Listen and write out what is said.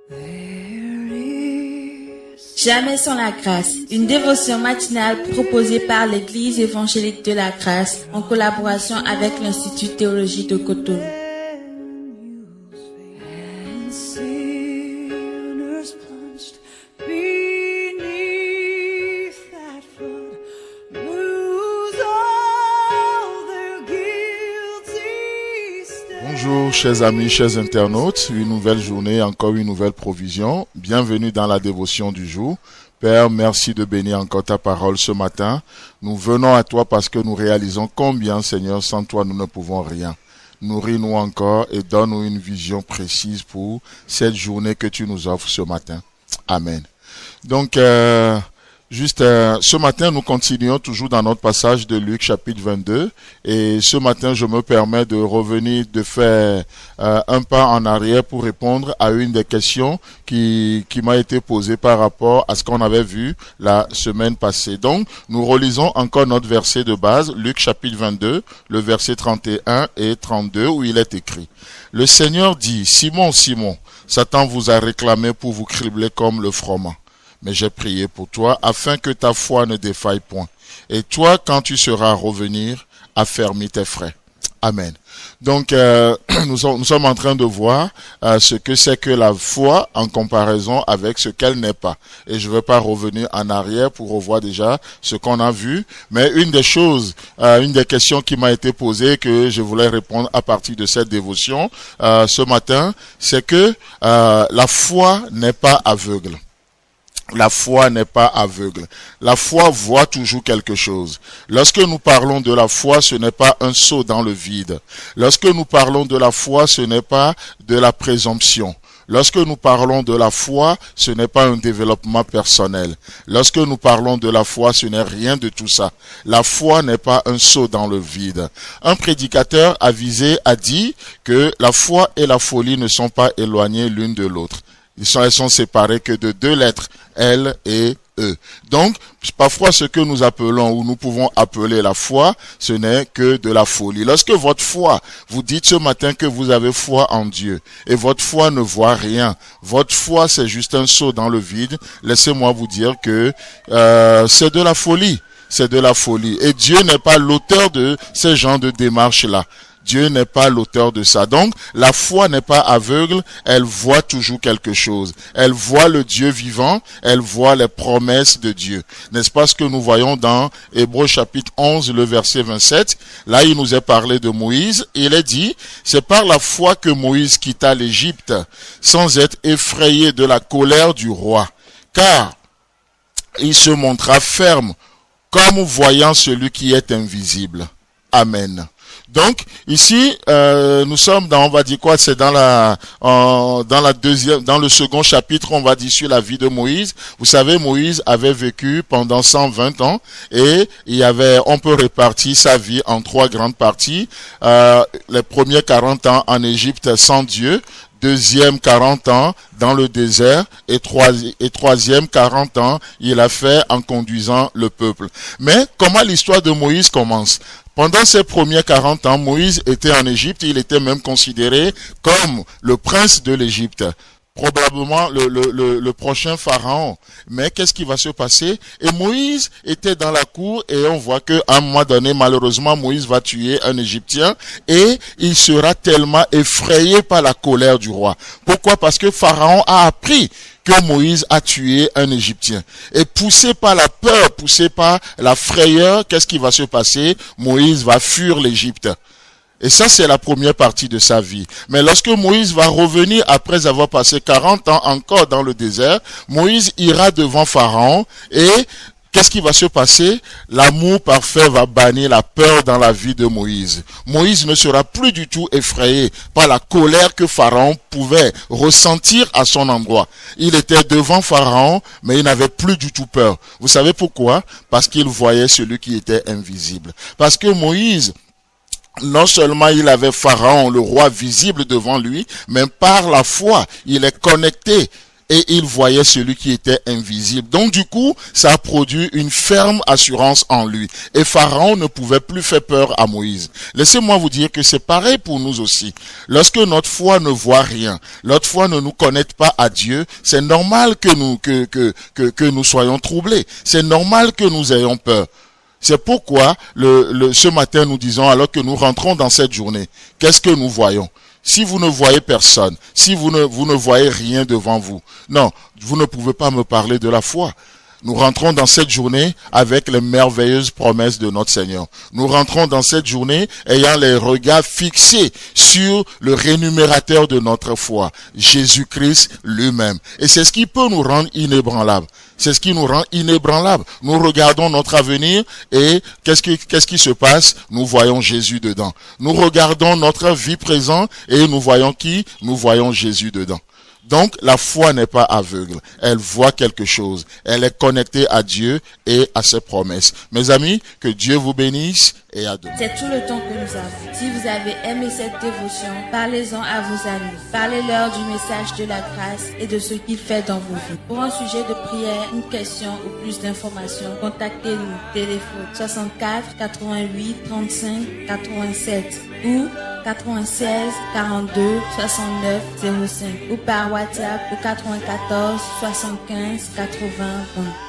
Jamais sans la grâce, une dévotion matinale proposée par l'Église évangélique de la grâce en collaboration avec l'Institut théologique de Cotonou. Bonjour chers amis, chers internautes, une nouvelle journée, encore une nouvelle provision. Bienvenue dans la dévotion du jour. Père, merci de bénir encore ta parole ce matin. Nous venons à toi parce que nous réalisons combien, Seigneur, sans toi nous ne pouvons rien. Nourris-nous encore et donne-nous une vision précise pour cette journée que tu nous offres ce matin. Amen. Donc, ce matin, nous continuons toujours dans notre passage de Luc chapitre 22 et ce matin, je me permets de revenir, de faire un pas en arrière pour répondre à une des questions qui m'a été posée par rapport à ce qu'on avait vu la semaine passée. Donc, nous relisons encore notre verset de base, Luc chapitre 22, le verset 31 et 32 où il est écrit: Le Seigneur dit, Simon, Simon, Satan vous a réclamé pour vous cribler comme le froment. Mais j'ai prié pour toi, afin que ta foi ne défaille point. Et toi, quand tu seras revenir, affermis tes frères. Amen. Donc, nous sommes en train de voir ce que c'est que la foi en comparaison avec ce qu'elle n'est pas. Et je ne vais pas revenir en arrière pour revoir déjà ce qu'on a vu. Mais une des questions qui m'a été posée, que je voulais répondre à partir de cette dévotion ce matin, c'est que la foi n'est pas aveugle. La foi n'est pas aveugle. La foi voit toujours quelque chose. Lorsque nous parlons de la foi, ce n'est pas un saut dans le vide. Lorsque nous parlons de la foi, ce n'est pas de la présomption. Lorsque nous parlons de la foi, ce n'est pas un développement personnel. Lorsque nous parlons de la foi, ce n'est rien de tout ça. La foi n'est pas un saut dans le vide. Un prédicateur avisé a dit que la foi et la folie ne sont pas éloignées l'une de l'autre. Elles sont séparées que de deux lettres, L et E. Donc, parfois ce que nous appelons ou nous pouvons appeler la foi, ce n'est que de la folie. Lorsque votre foi, vous dites ce matin que vous avez foi en Dieu et votre foi ne voit rien, votre foi c'est juste un saut dans le vide, laissez-moi vous dire que c'est de la folie. C'est de la folie. Et Dieu n'est pas l'auteur de ces genres de démarches-là. Dieu n'est pas l'auteur de ça. Donc, la foi n'est pas aveugle, elle voit toujours quelque chose. Elle voit le Dieu vivant, elle voit les promesses de Dieu. N'est-ce pas ce que nous voyons dans Hébreux chapitre 11, le verset 27? Là, il nous est parlé de Moïse. Il est dit, c'est par la foi que Moïse quitta l'Égypte, sans être effrayé de la colère du roi. Car il se montra ferme, comme voyant celui qui est invisible. Amen. Donc ici nous sommes dans, on va dire quoi, c'est dans le second chapitre, on va dire sur la vie de Moïse. Vous savez, Moïse avait vécu pendant 120 ans et on peut répartir sa vie en trois grandes parties. Les premiers 40 ans en Égypte sans Dieu, deuxième 40 ans dans le désert et troisième 40 ans il a fait en conduisant le peuple. Mais comment l'histoire de Moïse commence? Pendant ces premiers 40 ans, Moïse était en Égypte, il était même considéré comme le prince de l'Égypte. Probablement le prochain pharaon. Mais qu'est-ce qui va se passer? Et Moïse était dans la cour et on voit qu'à un moment donné, malheureusement, Moïse va tuer un Égyptien et il sera tellement effrayé par la colère du roi. Pourquoi? Parce que Pharaon a appris que Moïse a tué un Égyptien. Et poussé par la peur, poussé par la frayeur, qu'est-ce qui va se passer? Moïse va fuir l'Égypte. Et ça, c'est la première partie de sa vie. Mais lorsque Moïse va revenir après avoir passé 40 ans encore dans le désert, Moïse ira devant Pharaon et qu'est-ce qui va se passer? L'amour parfait va bannir la peur dans la vie de Moïse. Moïse ne sera plus du tout effrayé par la colère que Pharaon pouvait ressentir à son endroit. Il était devant Pharaon, mais il n'avait plus du tout peur. Vous savez pourquoi? Parce qu'il voyait celui qui était invisible. Parce que Moïse, non seulement il avait Pharaon, le roi visible devant lui, mais par la foi, il est connecté et il voyait celui qui était invisible. Donc du coup, ça a produit une ferme assurance en lui. Et Pharaon ne pouvait plus faire peur à Moïse. Laissez-moi vous dire que c'est pareil pour nous aussi. Lorsque notre foi ne voit rien, notre foi ne nous connecte pas à Dieu, c'est normal que nous soyons troublés. C'est normal que nous ayons peur. C'est pourquoi ce matin nous disons, alors que nous rentrons dans cette journée, qu'est-ce que nous voyons? Si vous ne voyez personne, si vous ne voyez rien devant vous, non, vous ne pouvez pas me parler de la foi. Nous rentrons dans cette journée avec les merveilleuses promesses de notre Seigneur. Nous rentrons dans cette journée ayant les regards fixés sur le rémunérateur de notre foi, Jésus-Christ lui-même. Et c'est ce qui peut nous rendre inébranlables. C'est ce qui nous rend inébranlables. Nous regardons notre avenir et qu'est-ce qui se passe? Nous voyons Jésus dedans. Nous regardons notre vie présente et nous voyons qui? Nous voyons Jésus dedans. Donc, la foi n'est pas aveugle. Elle voit quelque chose. Elle est connectée à Dieu et à ses promesses. Mes amis, que Dieu vous bénisse et à demain. C'est tout le temps que nous avons. Si vous avez aimé cette dévotion, parlez-en à vos amis. Parlez-leur du message de la grâce et de ce qu'il fait dans vos vies. Pour un sujet de prière, une question ou plus d'informations, contactez-nous. Téléphone 64 88 35 87 ou 96 42 69 05 ou par WhatsApp au 94 75 80 20.